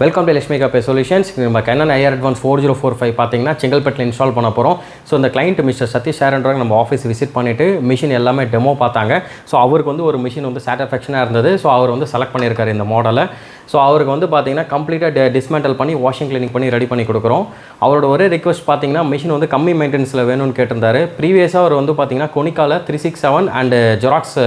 Welcome to Lakshmi கப்பே solutions. நம்ம Canon IR advance 4045 பார்த்தீங்கன்னா செங்கல்பட்டில் இன்ஸ்டால் பண்ண போகிறோம். ஸோ இந்த கிளைண்ட் மிஸ்டர் சதீஷ் சார்ன்றவங்க நம்ம ஆஃபீஸ் விசிட் பண்ணிவிட்டு மிஷின் எல்லாமே டெமோ பார்த்தாங்க. ஸோ அவருக்கு வந்து ஒரு மிஷின் வந்து சாட்டிஸ்ஃபேக்ஷனாக இருந்தது. ஸோ அவர் வந்து செலக்ட் பண்ணியிருக்காரு இந்த மாடலை. ஸோ அவருக்கு வந்து பார்த்தீங்கன்னா கம்ப்ளீட்டாக டிஸ்மேண்டல் பண்ணி வாஷிங் கிளீனிங் பண்ணி ரெடி பண்ணி கொடுக்குறோம். அவரோட ஒரே ரிக்வஸ்ட் பார்த்தீங்கன்னா மிஷின் வந்து கம்மி மெயின்டெனன்ஸில் வேணும்னு கேட்டிருந்தாரு. ப்ரீவியஸாக அவர் வந்து பார்த்தீங்கன்னா கொனிக்காவில் 367 அண்ட் ஜெராக்ஸ்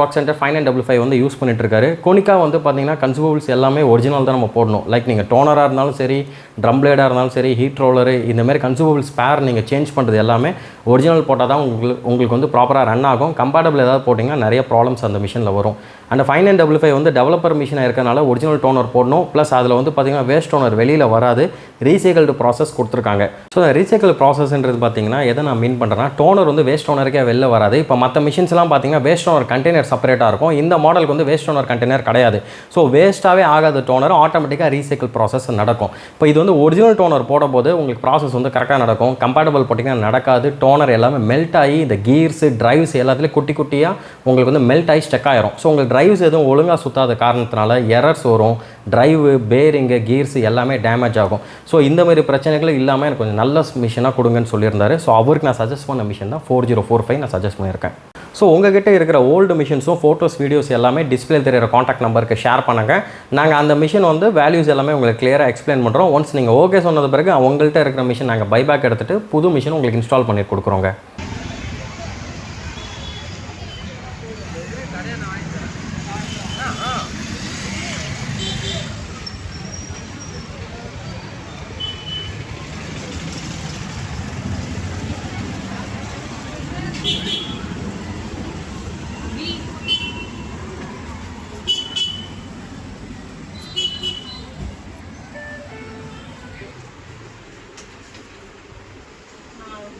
ஒர்க் சென்டர் 5955 வந்து யூஸ் பண்ணிட்டுருக்காரு. கொனிக்கா வந்து பார்த்தீங்கன்னா கன்சூமபிள்ஸ் எல்லாமே ஒரிஜினல் தான் நம்ம போடணும். லைக் நீங்கள் டோனராக இருந்தாலும் சரி, ட்ரம் பிளேடாக இருந்தாலும் சரி, ஹீட் ரோலரு, இந்தமாதிரி கன்சூமபிள்ஸ் ஸ்பேர் நீங்கள் சேஞ்ச் பண்ணுறது எல்லாமே ஒரிஜினல் போட்டால் தான் உங்களுக்கு வந்து ப்ராப்பராக ரன் ஆகும். கம்பேட்டபிள் ஏதாவது போட்டிங்கன்னா நிறைய ப்ராப்ளம்ஸ் அந்த மிஷினில் வரும். அந்த 5955 வந்து டெவலப்பர் மிஷினாக இருக்கனால ஒரிஜினல் டோனர் போடணும். ப்ளஸ் அதில் வந்து பார்த்திங்கன்னா வேஸ்ட் டோனர் வெளியில் வராது, ரீசைக்கிள்டு ப்ராசஸ் கொடுத்துருக்காங்க. ஸோ அந்த ரீசைக்கிள் ப்ராசஸ்ன்றது பார்த்திங்கன்னா எதை நான் மீன் பண்ணுறேன்னா, டோனர் வந்து வேஸ்ட் டோனருக்கே வெளில வராது. இப்போ மற்ற மிஷின்ஸ்லாம் பார்த்திங்கன்னா வேஸ்ட் டோனர் கண்டெய்னர் செப்பரேட்டாக இருக்கும். இந்த மாடலுக்கு வந்து வேஸ்ட் டோனர் கண்டெய்னர் கிடையாது. ஸோ வேஸ்ட்டாகவே ஆகாத டோனர் ஆட்டோமேட்டிக்காக ரீசைக்கிள் ப்ராசஸ் நடக்கும். இப்போ இது வந்து ஒரிஜினல் டோனர் போடும்போது உங்களுக்கு ப்ராசஸ் வந்து கரெக்டாக நடக்கும். கம்பேட்டபிள் போட்டிங்கன்னா நடக்காது. டோனர் எல்லாமே மெல்ட் ஆகி இந்த கீர்ஸு ட்ரைவ்ஸ் எல்லாத்துலேயும் குட்டி குட்டியாக உங்களுக்கு வந்து மெல்ட் ஆகி ஸ்டெக் ஆயிரும். ஸோ உங்களுக்கு ட்ரைவ்ஸ் எதுவும் ஒழுங்காக சுற்றாத காரணத்தினால எரர்ஸ் வரும். ட்ரைவு, பேரிங்கு, கீர்ஸு எல்லாமே டேமேஜ் ஆகும். ஸோ இந்தமாதிரி பிரச்சனைகள் இல்லாமல் எனக்கு கொஞ்சம் நல்ல மிஷினாக கொடுங்கன்னு சொல்லியிருந்தாரு. ஸோ அவருக்கு நான் சஜஸ்ட் பண்ண மிஷின் தான் 4045 நான் சஜஸ்ட் பண்ணியிருக்கேன். ஸோ உங்ககிட்ட இருக்கிற ஓல்டு மிஷின்ஸும் ஃபோட்டோஸ், வீடியோஸ் எல்லாமே டிஸ்பிளே தெரிகிற காண்டாக்ட் நம்பருக்கு ஷேர் பண்ணுங்கள். நாங்கள் அந்த மிஷின் வந்து வேல்யூஸ் எல்லாமே உங்களுக்கு கிளியராக எக்ஸ்பிளைன் பண்ணுறோம். ஒன்ஸ் நீங்கள் ஓகே சொன்னது பிறகு உங்கள்கிட்ட இருக்கிற மிஷின் நாங்கள் பைபேக் எடுத்துகிட்டு புது மிஷின் உங்களுக்கு இன்ஸ்டால் பண்ணி கொடுக்குறோங்க.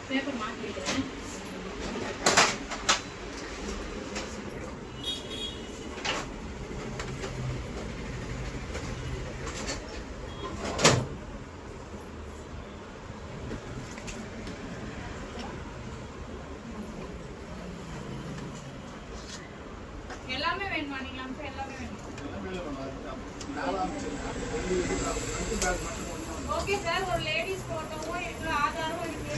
பேப்பர் மாற்றி வைக்கிறேன். எல்லாமே வேணுமா? நீங்க அம்சம் எல்லாமே வேணும். ஓகே சார், ஒரு லேடிஸ் போட்டோவும் இருக்கு, ஆதாரம் இருக்கு.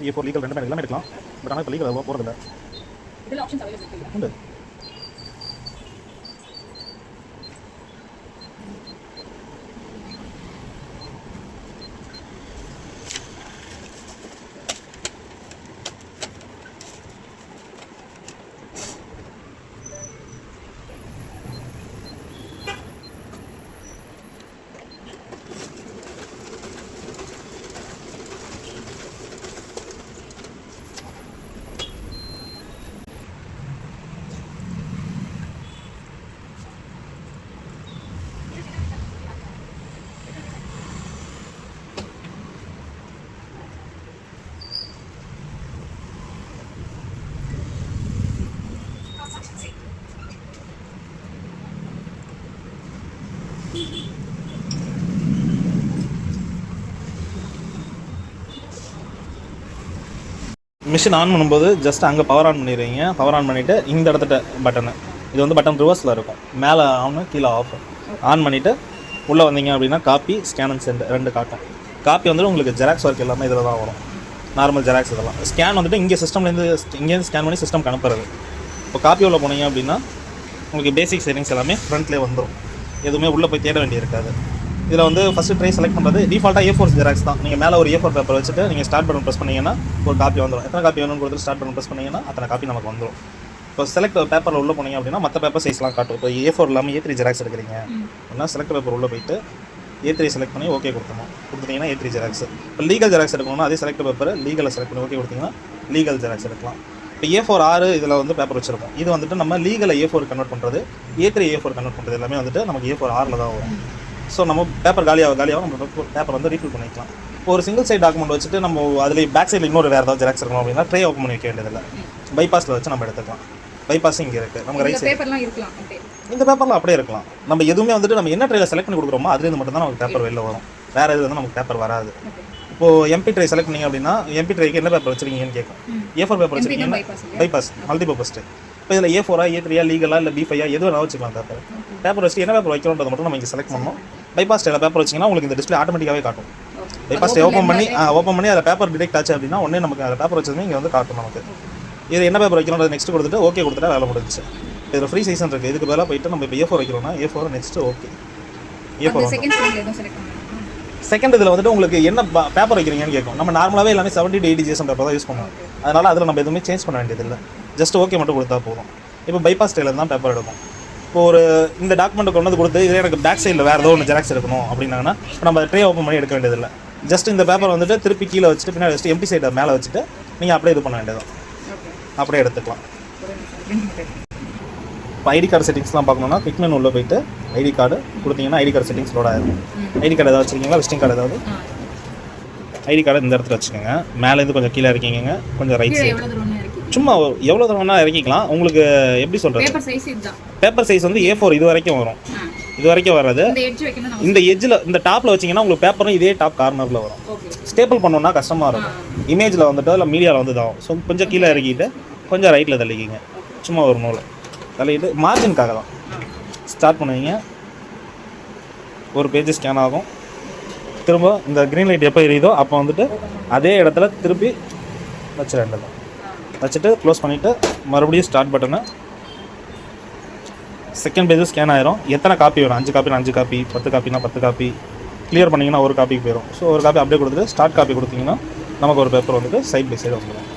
A4 லீகல் ரெண்டுமே எல்லாமே எடுக்கலாம். பட் ஆனால் இப்போ லீகல் போகிறதில்ல. இதில் ஆப்ஷன்ஸ் அவைலபிள் உண்டு. மிஷின் ஆன் பண்ணும்போது ஜஸ்ட் அங்கே பவர் ஆன் பண்ணிடுவீங்க. பவர் ஆன் பண்ணிவிட்டு இந்த இடத்துல பட்டனை இது வந்து பட்டன் ரிவர்ஸில் இருக்கும். மேலே ஆன் கீழே ஆஃப். ஆன் பண்ணிவிட்டு உள்ளே வந்தீங்க அப்படின்னா காப்பி ஸ்கேன் அண்ட் சென்ட் 2 காட்டும். காப்பி வந்துட்டு உங்களுக்கு ஜெராக்ஸ் ஒர்க் எல்லாமே இதில் தான் வரும். நார்மல் ஜெராக்ஸ் இதெல்லாம். ஸ்கேன் வந்துட்டு இங்கே சிஸ்டம்லேருந்து இங்கேருந்து ஸ்கேன் பண்ணி சிஸ்டம் அனுப்புறது. இப்போ காப்பி உள்ள போனீங்க அப்படின்னா உங்களுக்கு பேசிக் செட்டிங்ஸ் எல்லாமே ஃப்ரண்ட்லேயே வந்துடும். எதுவுமே உள்ளே போய் தேட வேண்டியிருக்காது. இதில் வந்து ஃபஸ்ட்டு ட்ரை செலக்ட் பண்ணுறது டிஃபால்ட்டாக A4 ஜெராக்ஸ் தான். நீங்கள் மேலே ஒரு A4 பேப்பர் வச்சுட்டு நீங்கள் ஸ்டார்ட் பட்டன் ப்ரெஸ் பண்ணிங்கன்னா ஒரு காப்பி வந்துடும். எத்தனை காப்பி வேணும்னு கொடுத்துட்டு ஸ்டார்ட் பட்டன் ப்ரெஸ் பண்ணிங்கன்னா அத்தனை காப்பி நமக்கு வந்துடும். இப்போ செலக்ட் பேப்பரில் உள்ளே போனீங்க அப்படின்னா மற்ற பேப்பர் சைஸ்லாம் காட்டும். இப்போ A4 இல்லாமல் A3 ஜெராக்ஸ் எடுக்கிறீங்க அப்படின்னா செலக்ட் பேப்பர் உள்ளே போயிட்டு A3 செலக்ட் பண்ணி ஓகே கொடுத்தீங்கன்னா A3 ஜெராக்ஸ். இப்போ லீகல் ஜெராக்ஸ் எடுக்கணும்னா அதே செலக்ட் பேப்பர் லீகலை செலக்ட் பண்ணி ஓகே கொடுத்தீங்கன்னா லீகல் ஜெராக்ஸ் எடுக்கலாம். இப்போ A4 6 இதில் வந்து பேப்பர் வச்சுருக்கோம். இது வந்துட்டு நம்ம லீகலை A4 கன்வெர்ட் பண்ணுறது, A3 A4 கன்வெர்ட் பண்ணுறது எல்லாமே வந்துட்டு நமக்கு A4 6 தான் வரும். ஸோ நம்ம பேப்பர் காலியாக நம்ம பேப்பர் வந்து ரீஃபில் பண்ணிக்கலாம். இப்போ ஒரு சிங்கிள் சைட் டாக்குமெண்ட் வச்சுட்டு நம்ம அதில் பேக் சைடில் இன்னொரு வேறு ஏதாவது ஜெராக்ஸ் இருக்கணும் அப்படின்னா ட்ரே ஓப்பன் பண்ணி வைக்க வேண்டியதில்லை. பைபாஸில் வச்சு நம்ம எடுத்துக்கலாம். பைபாஸ் இங்கே இருக்குது. நமக்கு ரைட் சைடு இந்த பேப்பர்லாம் அப்படியே இருக்கலாம். நம்ம எதுவுமே வந்துட்டு நம்ம என்ன ட்ரேல செலக்ட் பண்ணி கொடுக்குறோமோ அதுலேருந்து மட்டும் தான் நமக்கு பேப்பர் வெளில வரும். வேறு எது வந்து நமக்கு பேப்பர் வராது. இப்போது MP ட்ரை செலக்ட் பண்ணிங்க அப்படின்னா MP ட்ரைக்கு என்ன பேப்பர் வச்சுருக்கீங்கன்னு கேட்கும். A4 பேப்பர் வச்சுருக்கீங்கன்னா பைபாஸ் மல்டிபர்பஸ் ட்ரை. இப்போ இதில் A4 A3 லீகலா இல்லை B5 எது வேணாலும் வச்சுக்கலாம். பேப்பர் வச்சு என்ன பேப்பர் வைக்கணுன்றதை மட்டும் நம்ம இங்கே செலக்ட் பண்ணணும். பைபாஸ் ட்ரைல பேப்பர் வச்சிங்கன்னா உங்களுக்கு இந்த டிஸ்பிளே ஆட்டோமேட்டிக்காகவே காட்டும். பைபாஸ் ட்ரை ஓப்பன் பண்ணி அதில் பேப்பர் டிடெக்ட் ஆச்சு அப்படின்னா உடனே நமக்கு அதில் பேப்பர் வச்சதுமே இங்கே வந்து காட்டும். நமக்கு இது என்ன பேப்பர் வைக்கணும்ன்றது நெக்ஸ்ட் கொடுத்துட்டு ஓகே கொடுத்துட்டா வேலை முடிஞ்சிச்சு. இதில் ஃப்ரீ சைஸ் இருக்குது. இதுக்கு பதிலாக போயிட்டு நம்ம இப்போ A4 வைக்கிறோம்னா A4 next okay. A4 second இதில் வந்துட்டு உங்களுக்கு என்ன பேப்பர் வைக்கிறீங்கன்னு கேட்கும். நம்ம நார்மலாகவே எல்லாமே 70 to 80 GSM பேப்பர் தான் யூஸ் பண்ணுவோம். அதனால் அதில் நம்ம எதுவுமே சேஞ்ச் பண்ண வேண்டியதில்லை. ஜஸ்ட் ஓகே மட்டும் கொடுத்தா போதும். இப்போ பைபாஸ் ட்ரைல தான் பேப்பர் எடுக்கும். இப்போ ஒரு இந்த டாக்குமெண்ட் கொண்டு வந்து கொடுத்து இதே எனக்கு பேக் சைடில் வேறு ஏதோ ஒன்று ஜெராக்ஸ் எடுக்கணும் அப்படின்னாங்கன்னா நம்ம ட்ரே ஓப்பன் பண்ணி எடுக்க வேண்டியதில்லை. ஜஸ்ட் இந்த பேப்பர் வந்துட்டு திருப்பி கீழே வச்சுட்டு பின்னாடி வச்சுட்டு எம்டி சைடை மேலே வச்சுட்டு நீங்கள் அப்படியே இது பண்ண வேண்டியதான். அப்படியே எடுத்துக்கலாம். இப்போ ஐடி கார்டு செட்டிங்ஸ்லாம் பார்க்கணுன்னா குயிக் மெனு உள்ளே போயிட்டு ஐடி கார்டு கொடுத்தீங்கன்னா ஐடி கார்டு செட்டிங்ஸ் லோட் ஆகிடும். ஐடி கார்டு ஏதாவது வச்சுருக்கீங்களா, விசிட்டிங் கார்டு ஏதாவது? ஐடி கார்டு இந்த இடத்துல வச்சுக்கோங்க. மேலேருந்து கொஞ்சம் கீழே இருக்கீங்க, கொஞ்சம் ரைட் சைடு சும்மா எவ்வளோ தூரம் வேணால் இறக்கிக்கலாம். உங்களுக்கு எப்படி சொல்கிறது, பேப்பர் சைஸ் வந்து A4 இது வரைக்கும் வரும். இது வரைக்கும் வராது. இந்த எட்ஜில் இந்த டாப்பில் வச்சிங்கன்னா உங்களுக்கு பேப்பரும் இதே டாப் கார்னரில் வரும். ஸ்டேபிள் பண்ணோன்னா கஷ்டமாக இருக்கும். இமேஜில் வந்துட்டு இல்லை மீடியாவில் வந்து தான். ஸோ கொஞ்சம் கீழே இறக்கிட்டு கொஞ்சம் ரைட்டில் தள்ளிக்கிங்க. சும்மா ஒரு நூல் தள்ளிட்டு மார்ஜினுக்காக தான் ஸ்டார்ட் பண்ணுவீங்க. ஒரு பேஜ் ஸ்கேன் ஆகும். திரும்ப இந்த க்ரீன் லைட் எப்போ எரியுதோ அப்போ வந்துட்டு அதே இடத்துல திருப்பி வச்சிடலாம். வச்சுட்டு க்ளோஸ் பண்ணிவிட்டு மறுபடியும் ஸ்டார்ட் பட்டனை செகண்ட் பேஜ் ஸ்கேன் ஆயிரும். எத்தனை காப்பி வரும், 5 காப்பினா 5 காப்பி, 10 காப்பினா 10 காப்பி. கிளியர் பண்ணிங்கன்னா ஒரு காப்பிக்கு போயிடும். ஸோ ஒரு காப்பி அப்படியே கொடுத்துட்டு ஸ்டார்ட் காப்பி கொடுத்தீங்கன்னா நமக்கு ஒரு பேப்பர் வந்துட்டு சைட் பை சைடு வந்துடும்.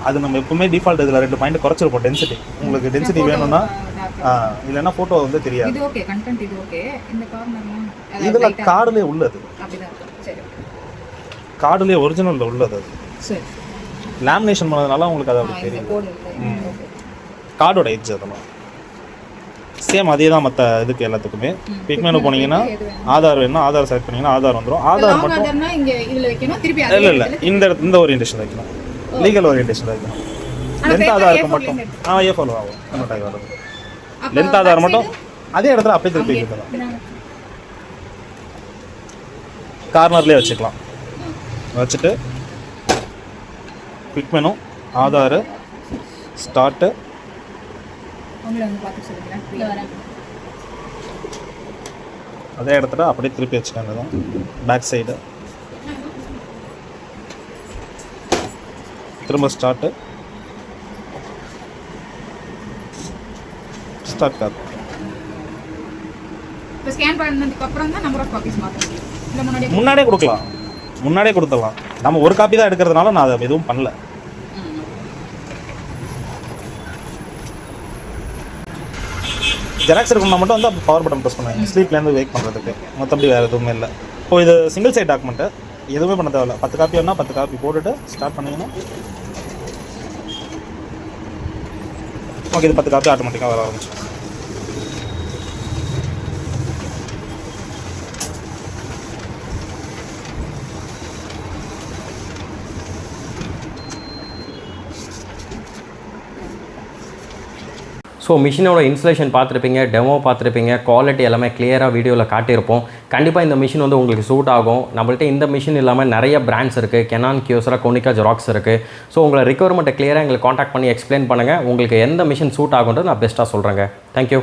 அது நம்ம எப்பவுமே டிஃபால்ட் இதில் 2 பாயிண்ட் குறைச்சிருப்போம் டென்சிட்டி. உங்களுக்கு டென்சிட்டி வேணும்னா இல்லைன்னா ஃபோட்டோ வந்து தெரியாது. இதில் கார்டுலேயே உள்ளது, கார்டுலேயே ஒரிஜினலில் உள்ளது. அது லேமினேஷன் பண்ணதுனால உங்களுக்கு அது அப்படி தெரியும். கார்டோட எட்ஜ் அதெல்லாம் சேம் அதே தான் மற்ற இதுக்கு எல்லாத்துக்குமே. குயிக் மெனு போனீங்கன்னா ஆதார் வேணும்னா ஆதார் செலக்ட் பண்ணிங்கன்னா ஆதார் வந்துடும். ஆதார் மட்டும் இல்லை இந்த ஓரியன்டேஷன் வைக்கணும், லீகல் ஓரியன்டேஷன் வைக்கணும். லென்த் ஆதாருக்கு மட்டும் A4 ஆகும். வருது லென்த் ஆதார் மட்டும் அதே இடத்துல அப்படியே திருப்பி வைக்கலாம். கார்னர்லேயே வச்சுக்கலாம். வச்சுட்டு குயிக் மெனு ஆதார் ஸ்டார்ட்டு அதே இடத்துல அப்படியே திருப்பி வச்சுக்காங்க தான். பேக் சைடு திரும்ப ஸ்டார்ட்டு ஸ்டார்ட் காப்பி. முன்னாடியே கொடுக்கலாம், முன்னாடியே கொடுத்துடலாம். நம்ம ஒரு காப்பி தான் எடுக்கிறதுனால நான் அதை எதுவும் பண்ணல. ஜெராக்ஸ் எடுக்கணும்னா மட்டும் வந்து அப்போ பவர் பட்டன் ப்ரெஸ் பண்ணுவாங்க ஸ்லீப்லேருந்து வேக் பண்ணுறதுக்கு. மற்றபடி வேறு எதுவுமே இல்லை. இப்போ இது சிங்கிள் சைட் டாக்குமெண்ட்டு எதுவுமே பண்ண தேவையில்ல. 10 காப்பி வேணால் 10 காப்பி போட்டுட்டு ஸ்டார்ட் பண்ணிங்கன்னா ஓகே. இது 10 காப்பி ஆட்டோமேட்டிக்காக வர ஆரம்பிச்சு. ஸோ மிஷினோட இன்ஸ்டலேஷன் பார்த்துருப்பீங்க, டெமோ பார்த்துருப்பீங்க, குவாலிட்டி எல்லாமே கிளியராக வீடியோவில் காட்டியிருப்போம். கண்டிப்பாக இந்த மிஷின் வந்து உங்களுக்கு சூட் ஆகும். நம்மள்ட்ட இந்த மிஷின் இல்லாமல் நிறைய பிராண்ட்ஸ் இருக்குது. கெனான், கியோசரா, கோனிகா, ஜெராக்ஸ் இருக்குது. ஸோ உங்களை ரிக்வயர்மெண்ட்டை கிளியராக எங்களுக்கு காண்டாக்ட் பண்ணி எக்ஸ்பிளைன் பண்ணுங்கள். உங்களுக்கு எந்த மிஷின் சூட் ஆகுன்றது நான் பெஸ்ட்டாக சொல்கிறேங்க. தேங்க்யூ.